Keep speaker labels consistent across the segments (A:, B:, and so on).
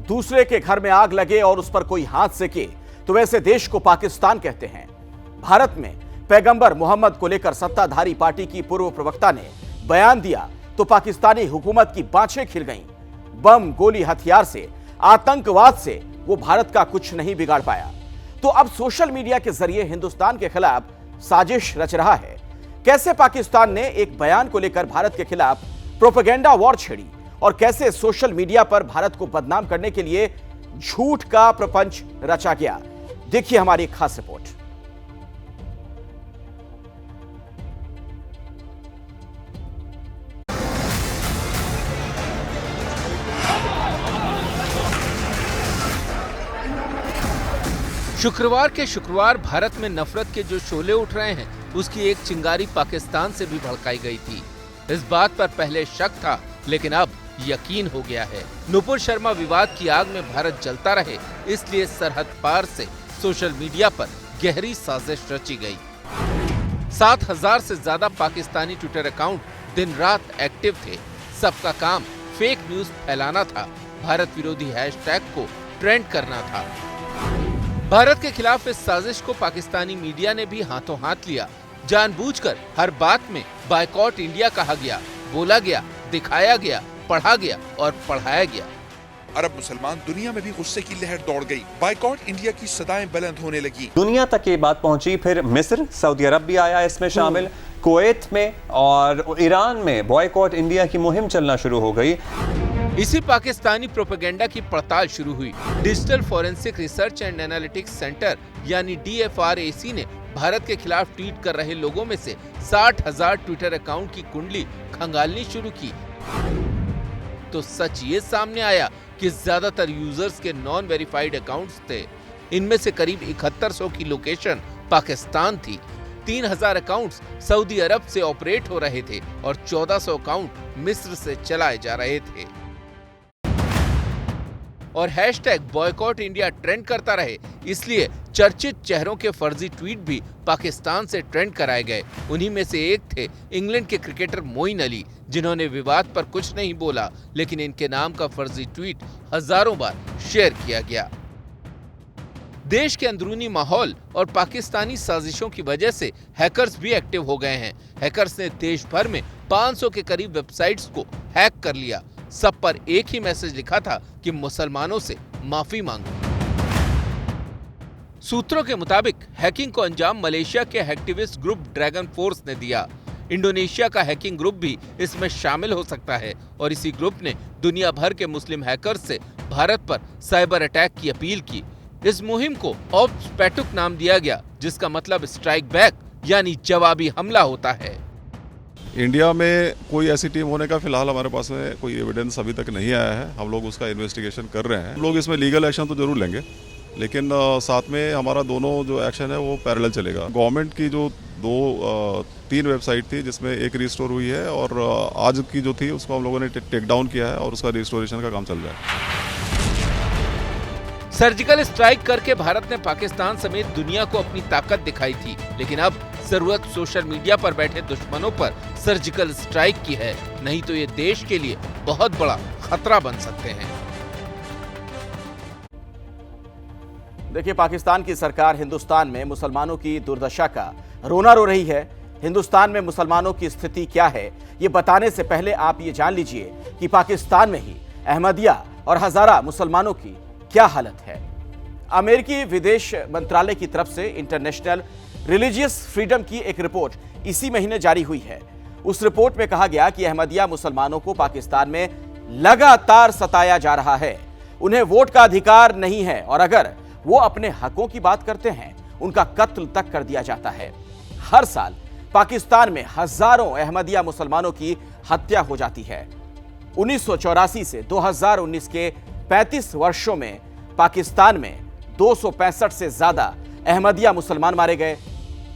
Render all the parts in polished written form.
A: दूसरे के घर में आग लगे और उस पर कोई हाथ सेके तो वैसे देश को पाकिस्तान कहते हैं। भारत में पैगंबर मोहम्मद को लेकर सत्ताधारी पार्टी की पूर्व प्रवक्ता ने बयान दिया तो पाकिस्तानी हुकूमत की बाँछें खिल गईं। बम, गोली, हथियार से, आतंकवाद से वो भारत का कुछ नहीं बिगाड़ पाया। तो अब सोशल मीडिया के जरिए हिंदुस्तान के खिलाफ साजिश रच रहा है। कैसे पाकिस्तान ने एक बयान को लेकर भारत के खिलाफ प्रोपेगेंडा वॉर छेड़ी और कैसे सोशल मीडिया पर भारत को बदनाम करने के लिए झूठ का प्रपंच रचा गया, देखिए हमारी एक खास रिपोर्ट।
B: शुक्रवार के शुक्रवार भारत में नफरत के जो शोले उठ रहे हैं, उसकी एक चिंगारी पाकिस्तान से भी भड़काई गई थी। इस बात पर पहले शक था, लेकिन अब यकीन हो गया है। नुपुर शर्मा विवाद की आग में भारत जलता रहे, इसलिए सरहद पार से सोशल मीडिया पर गहरी साजिश रची गई। 7,000 से ज्यादा पाकिस्तानी ट्विटर अकाउंट दिन रात एक्टिव थे। सबका काम फेक न्यूज फैलाना था, भारत विरोधी हैशटैग को ट्रेंड करना था। भारत के खिलाफ इस साजिश को पाकिस्तानी मीडिया ने भी हाथों हाथ लिया। जानबूझकर हर बात में बायकॉट इंडिया कहा गया, बोला गया, दिखाया गया, पढ़ा गया और पढ़ाया गया।
C: अरब मुसलमान दुनिया में भी गुस्से की लहर दौड़ गई। बायकॉट इंडिया की सदाएं बुलंद होने लगी।
D: दुनिया तक ये बात पहुंची। फिर मिस्र, सऊदी अरब भी आया इसमें शामिल, कुवैत में और ईरान में बॉयकॉट इंडिया की मुहिम चलना शुरू हो गई।
B: इसी पाकिस्तानी प्रोपेगेंडा की पड़ताल शुरू हुई। Digital forensic research and analytics centre यानी DFRAC ने भारत के खिलाफ ट्वीट कर रहे लोगों में से 60,000 ट्विटर अकाउंट की कुंडली खंगालनी शुरू की। तो सच ये सामने आया कि ज्यादातर यूजर्स के नॉन वेरीफाइड अकाउंट्स थे। इनमें से करीब 7100 की लोकेशन पाकिस्तान थी। 3,000 अकाउंट्स सऊदी अरब से ऑपरेट हो रहे थे और 1400 अकाउंट मिस्र से चलाए जा रहे थे। और हैशटैग बॉयकॉट इंडिया ट्रेंड करता रहे, इसलिए चर्चित चेहरों के फर्जी ट्वीट भी पाकिस्तान से ट्रेंड कराए गए। उन्हीं में से एक थे इंग्लैंड के क्रिकेटर मोइन अली, जिन्होंने विवाद पर कुछ नहीं बोला, लेकिन इनके नाम का फर्जी ट्वीट हजारों बार शेयर किया गया। देश के अंदरूनी माहौल और पाकिस्तानी साजिशों की वजह से हैकर्स भी एक्टिव हो गए हैं। हैकर्स ने देश भर में 500 के करीब वेबसाइट्स को हैक कर लिया। सब पर एक ही मैसेज लिखा था कि मुसलमानों से माफी मांगो। सूत्रों के मुताबिक हैकिंग को अंजाम मलेशिया के हैक्टिविस्ट ग्रुप ड्रैगन फोर्स ने दिया। इंडोनेशिया का हैकिंग ग्रुप भी इसमें शामिल हो सकता है और इसी ग्रुप ने दुनिया भर के मुस्लिम हैकर्स से भारत पर साइबर अटैक की अपील की। इस मुहिम को ऑप्स पैटुक नाम दिया गया, जिसका मतलब स्ट्राइक बैक यानी जवाबी हमला होता है।
E: इंडिया में कोई ऐसी टीम होने का फिलहाल हमारे पास में कोई एविडेंस अभी तक नहीं आया है। हम लोग उसका इन्वेस्टिगेशन कर रहे हैं। हम लोग इसमें लीगल एक्शन तो जरूर लेंगे, लेकिन साथ में हमारा दोनों जो एक्शन है वो पैरेलल चलेगा। गवर्नमेंट की जो 3 वेबसाइट थी, जिसमें एक रिस्टोर हुई है और आज की जो थी उसको हम लोगों ने टेक डाउन किया है और उसका रिस्टोरेशन का काम चल रहा है।
B: सर्जिकल स्ट्राइक करके भारत ने पाकिस्तान समेत दुनिया को अपनी ताकत दिखाई थी, लेकिन अब जरूरत सोशल मीडिया पर बैठे दुश्मनों पर सर्जिकल स्ट्राइक की है, नहीं तो ये देश के लिए बहुत बड़ा खतरा बन सकते हैं।
A: देखिए, पाकिस्तान की सरकार हिंदुस्तान में मुसलमानों की दुर्दशा का रोना रो रही है। हिंदुस्तान में मुसलमानों की स्थिति क्या है, ये बताने से पहले आप ये जान लीजिए कि पाकिस्तान में ही अहमदिया और हजारा मुसलमानों की क्या हालत है। अमेरिकी विदेश मंत्रालय की तरफ से इंटरनेशनल रिलीजियस फ्रीडम की एक रिपोर्ट इसी महीने जारी हुई है। उस रिपोर्ट में कहा गया कि अहमदिया मुसलमानों को पाकिस्तान में लगातार सताया जा रहा है। उन्हें वोट का अधिकार नहीं है और अगर वो अपने हकों की बात करते हैं, उनका कत्ल तक कर दिया जाता है। हर साल पाकिस्तान में हजारों अहमदिया मुसलमानों की हत्या हो जाती है। 1984 से 2019 के 35 वर्षों में पाकिस्तान में 265 से ज्यादा अहमदिया मुसलमान मारे गए,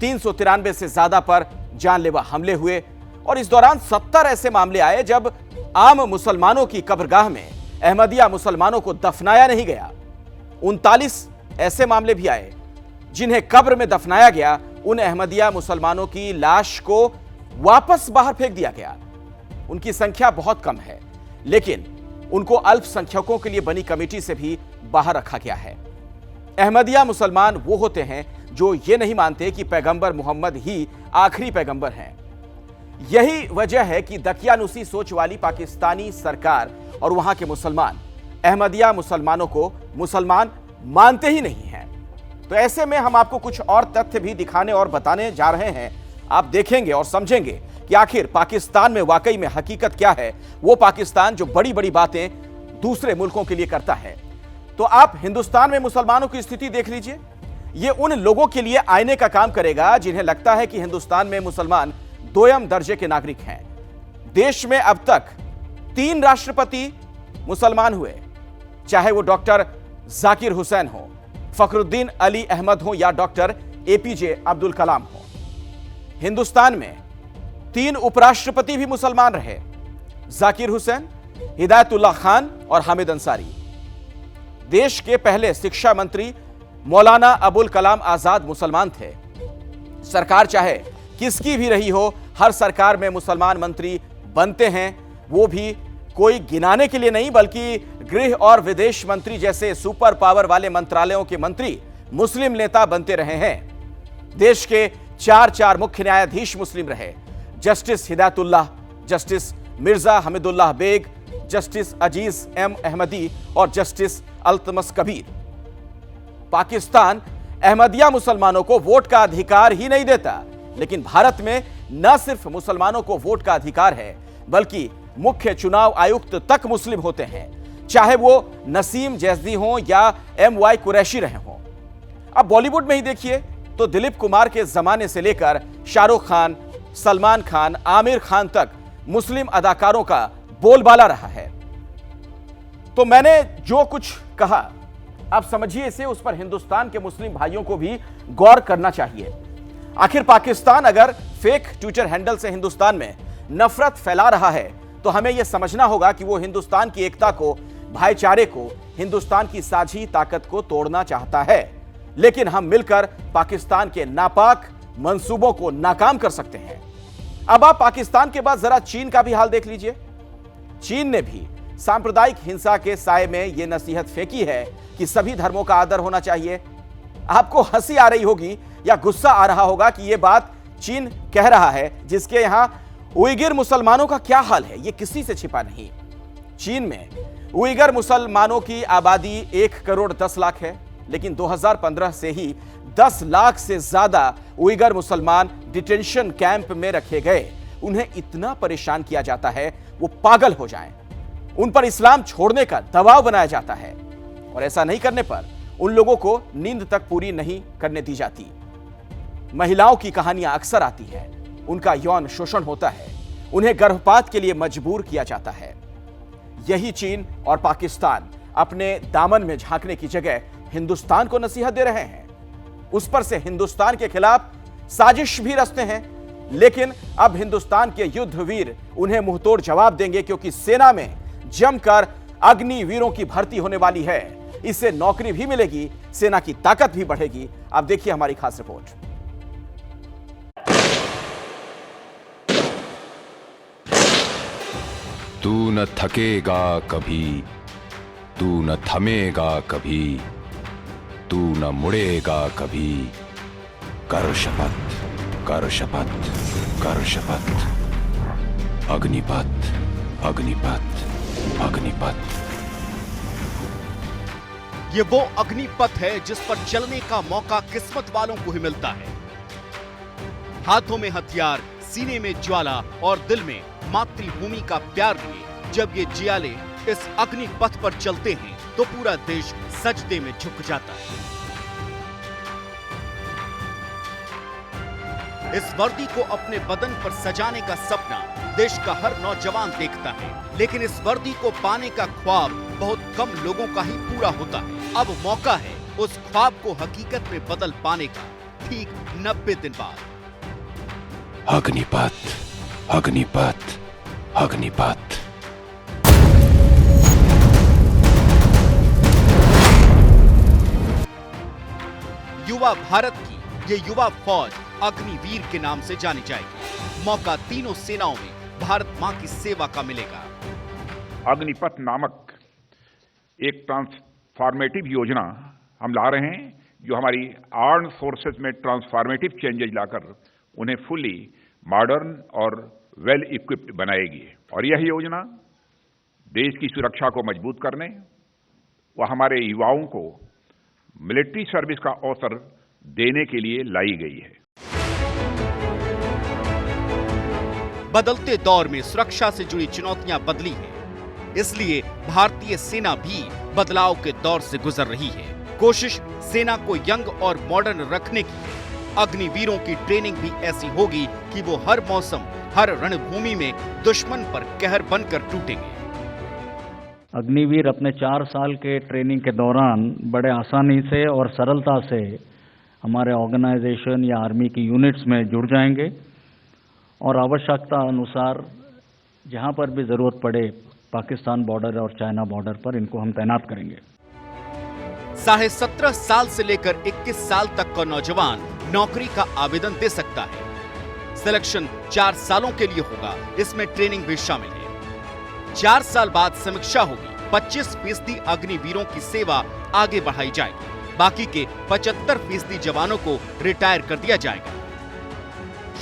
A: 393 से ज्यादा पर जानलेवा हमले हुए और इस दौरान 70 ऐसे मामले आए जब आम मुसलमानों की कब्रगाह में अहमदिया मुसलमानों को दफनाया नहीं गया। 39 ऐसे मामले भी आए जिन्हें कब्र में दफनाया गया। उन अहमदिया मुसलमानों की लाश को वापस बाहर फेंक दिया गया। उनकी संख्या बहुत कम है, लेकिन उनको अल्पसंख्यकों के लिए बनी कमेटी से भी बाहर रखा गया है। अहमदिया मुसलमान वो होते हैं जो ये नहीं मानते कि पैगंबर मोहम्मद ही आखिरी पैगंबर हैं। यही वजह है कि दकियानुसी सोच वाली पाकिस्तानी सरकार और वहां के मुसलमान अहमदिया मुसलमानों को मुसलमान मानते ही नहीं हैं। तो ऐसे में हम आपको कुछ और तथ्य भी दिखाने और बताने जा रहे हैं। आप देखेंगे और समझेंगे कि आखिर पाकिस्तान में वाकई में हकीकत क्या है, वो पाकिस्तान जो बड़ी बड़ी बातें दूसरे मुल्कों के लिए करता है। तो आप हिंदुस्तान में मुसलमानों की स्थिति देख लीजिए। ये उन लोगों के लिए आईने का काम करेगा जिन्हें लगता है कि हिंदुस्तान में मुसलमान दोयम दर्जे के नागरिक हैं। देश में अब तक 3 राष्ट्रपति मुसलमान हुए, चाहे वो डॉक्टर जाकिर हुसैन हो, फखरुद्दीन अली अहमद हो या डॉक्टर एपीजे अब्दुल कलाम हो। हिंदुस्तान में 3 उपराष्ट्रपति भी मुसलमान रहे, जाकिर हुसैन, हिदायतुल्लाह खान और हामिद अंसारी। देश के पहले शिक्षा मंत्री मौलाना अबुल कलाम आजाद मुसलमान थे। सरकार चाहे किसकी भी रही हो, हर सरकार में मुसलमान मंत्री बनते हैं, वो भी कोई गिनाने के लिए नहीं बल्कि गृह और विदेश मंत्री जैसे सुपर पावर वाले मंत्रालयों के मंत्री मुस्लिम नेता बनते रहे हैं। देश के 4 मुख्य न्यायाधीश मुस्लिम रहे, justice Hidayatullah, justice Mirza Hameedullah Beg, justice Aziz M Ahmadi और जस्टिस अल्तमस कबीर। पाकिस्तान अहमदिया मुसलमानों को वोट का अधिकार ही नहीं देता, लेकिन भारत में न सिर्फ मुसलमानों को वोट का अधिकार है बल्कि मुख्य चुनाव आयुक्त तक मुस्लिम होते हैं, चाहे वो नसीम जैदी हो या MY कुरैशी रहे हों। अब बॉलीवुड में ही देखिए तो दिलीप कुमार के जमाने से लेकर शाहरुख खान, सलमान खान, आमिर खान तक मुस्लिम अदाकारों का बोलबाला रहा है। तो मैंने जो कुछ कहा आप समझिए इसे, उस पर हिंदुस्तान के मुस्लिम भाइयों को भी गौर करना चाहिए। आखिर पाकिस्तान अगर फेक ट्विटर हैंडल से हिंदुस्तान में नफरत फैला रहा है तो हमें यह समझना होगा कि वो हिंदुस्तान की एकता को, भाईचारे को, हिंदुस्तान की साझी ताकत को तोड़ना चाहता है। लेकिन हम मिलकर पाकिस्तान के नापाक मंसूबों को नाकाम कर सकते हैं। अब आप पाकिस्तान के बाद जरा चीन का भी हाल देख लीजिए। चीन ने भी सांप्रदायिक हिंसा के साए में यह नसीहत फेंकी है कि सभी धर्मों का आदर होना चाहिए। आपको हंसी आ रही होगी या गुस्सा आ रहा होगा कि यह बात चीन कह रहा है, जिसके यहां उइगर मुसलमानों का क्या हाल है यह किसी से छिपा नहीं। चीन में उइगर मुसलमानों की आबादी 1 करोड़ 10 लाख है, लेकिन 2015 से ही 10 लाख से ज्यादा उइगर मुसलमान डिटेंशन कैंप में रखे गए। उन्हें इतना परेशान किया जाता है वो पागल हो जाएं। उन पर इस्लाम छोड़ने का दबाव बनाया जाता है और ऐसा नहीं करने पर उन लोगों को नींद तक पूरी नहीं करने दी जाती। महिलाओं की कहानियां अक्सर आती हैं, उनका यौन शोषण होता है, उन्हें गर्भपात के लिए मजबूर किया जाता है। यही चीन और पाकिस्तान अपने दामन में झांकने की जगह हिंदुस्तान को नसीहत दे रहे हैं। उस पर से हिंदुस्तान के खिलाफ साजिश भी रचते हैं, लेकिन अब हिंदुस्तान के युद्धवीर उन्हें मुंहतोड़ जवाब देंगे, क्योंकि सेना में जमकर अग्निवीरों की भर्ती होने वाली है। इससे नौकरी भी मिलेगी, सेना की ताकत भी बढ़ेगी। आप देखिए हमारी खास रिपोर्ट।
F: तू न थकेगा कभी, तू न थमेगा कभी, तू न मुड़ेगा कभी। कर शपथ, कर शपथ, कर शपथ। अग्निपथ, अग्निपथ, अग्निपथ।
G: ये वो अग्निपथ है जिस पर चलने का मौका किस्मत वालों को ही मिलता है। हाथों में हथियार, सीने में ज्वाला और दिल में मातृभूमि का प्यार लिए जब ये जियाले इस अग्नि पथ पर चलते हैं तो पूरा देश सजदे में झुक जाता है। इस वर्दी को अपने बदन पर सजाने का सपना देश का हर नौजवान देखता है, लेकिन इस वर्दी को पाने का ख्वाब बहुत कम लोगों का ही पूरा होता है। अब मौका है उस ख्वाब को हकीकत में बदल पाने का, ठीक 90 दिन बाद।
F: अग्निपथ, अग्निपथ, अग्निपथ।
G: युवा भारत की ये युवा फौज अग्निवीर के नाम से जानी जाएगी। मौका तीनों सेनाओं में भारत मां की सेवा का मिलेगा।
H: अग्निपथ नामक एक ट्रांसफॉर्मेटिव योजना हम ला रहे हैं, जो हमारी आर्म्ड फोर्सेस में ट्रांसफॉर्मेटिव चेंजेज लाकर उन्हें फुली मॉडर्न और वेल इक्विप्ड बनाएगी। और यह योजना देश की सुरक्षा को मजबूत करने व हमारे युवाओं को मिलिट्री सर्विस का अवसर देने के लिए लाई गई है।
G: बदलते दौर में सुरक्षा से जुड़ी चुनौतियां बदली हैं, इसलिए भारतीय सेना भी बदलाव के दौर से गुजर रही है। कोशिश सेना को यंग और मॉडर्न रखने की है। अग्निवीरों की ट्रेनिंग भी ऐसी होगी कि वो हर मौसम, हर रणभूमि में दुश्मन पर कहर बनकर टूटेंगे।
I: अग्निवीर अपने 4 साल के ट्रेनिंग के दौरान बड़े आसानी से और सरलता से हमारे ऑर्गेनाइजेशन या आर्मी की यूनिट्स में जुड़ जाएंगे और आवश्यकता अनुसार जहां पर भी जरूरत पड़े पाकिस्तान बॉर्डर और चाइना बॉर्डर पर इनको हम तैनात करेंगे।
G: 17.5 साल से लेकर 21 साल तक का नौजवान नौकरी का आवेदन दे सकता है। सिलेक्शन 4 सालों के लिए होगा, इसमें ट्रेनिंग भी शामिल है। 4 साल बाद समीक्षा होगी। 25% अग्निवीरों की सेवा आगे बढ़ाई जाएगी। बाकी के 75% जवानों को रिटायर कर दिया जाएगा।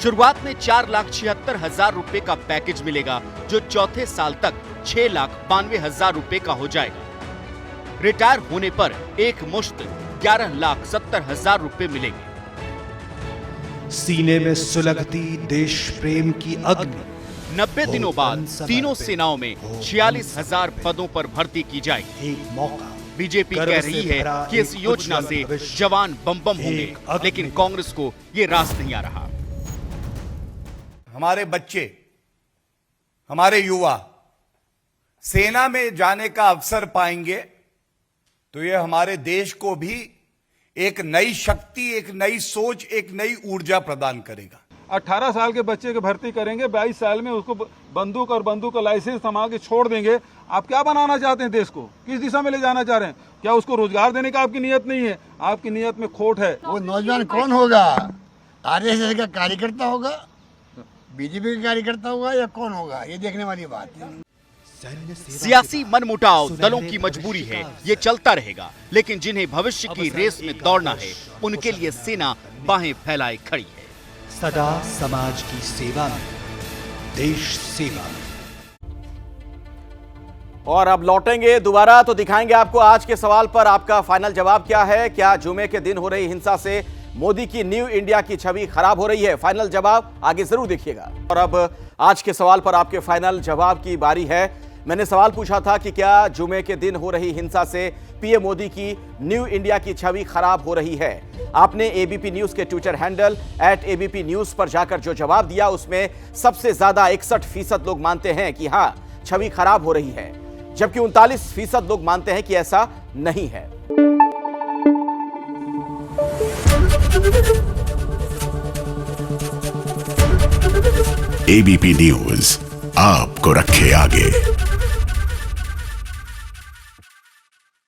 G: शुरुआत में 4,76,000 रुपए का पैकेज मिलेगा, जो चौथे साल तक 6,92,000 रुपए का हो जाएगा। रिटायर होने पर एक मुश्त 11,70,000 रुपए मिलेंगे।
J: सीने में सुलगती देश प्रेम की अग्नि।
G: 90 दिनों बाद तीनों सेनाओं में 46,000 पदों पर भर्ती की जाएगी।
J: एक मौका।
G: बीजेपी कह रही है कि इस योजना से जवान बम बम होंगे, लेकिन कांग्रेस को ये रास नहीं आ रहा।
K: हमारे बच्चे, हमारे युवा सेना में जाने का अवसर पाएंगे तो ये हमारे देश को भी एक नई शक्ति, एक नई सोच, एक नई ऊर्जा प्रदान करेगा।
L: 18 साल के बच्चे की भर्ती करेंगे, 22 साल में उसको बंदूक का लाइसेंस थमा के छोड़ देंगे। आप क्या बनाना चाहते हैं देश को? किस दिशा में ले जाना चाह रहे हैं? क्या उसको रोजगार देने का आपकी नियत नहीं है? आपकी नियत में खोट है।
M: वो नौजवान कौन होगा? आरएसएस का कार्यकर्ता होगा, बीजेपी का कार्यकर्ता होगा, या कौन होगा? ये देखने वाली बात है।
G: सियासी मनमुटाव दलों की मजबूरी है, ये चलता रहेगा। लेकिन जिन्हें भविष्य की रेस में दौड़ना है, उनके लिए सेना बाहें फैलाए खड़ी है।
J: सदा समाज की सेवा में, देश सेवा में।
A: और अब लौटेंगे दोबारा तो दिखाएंगे आपको आज के सवाल पर आपका फाइनल जवाब क्या है। क्या जुमे के दिन हो रही हिंसा से मोदी की न्यू इंडिया की छवि खराब हो रही है? फाइनल जवाब आगे जरूर देखिएगा। और अब आज के सवाल पर आपके फाइनल जवाब की बारी है। मैंने सवाल पूछा था कि क्या जुमे के दिन हो रही हिंसा से पीएम मोदी की न्यू इंडिया की छवि खराब हो रही है? आपने एबीपी न्यूज के ट्विटर हैंडल @ABP न्यूज पर जाकर जो जवाब दिया, उसमें सबसे ज्यादा 61% लोग मानते हैं कि हां, छवि खराब हो रही है, जबकि 39% लोग मानते हैं कि ऐसा नहीं है।
N: एबीपी न्यूज आपको रखे आगे।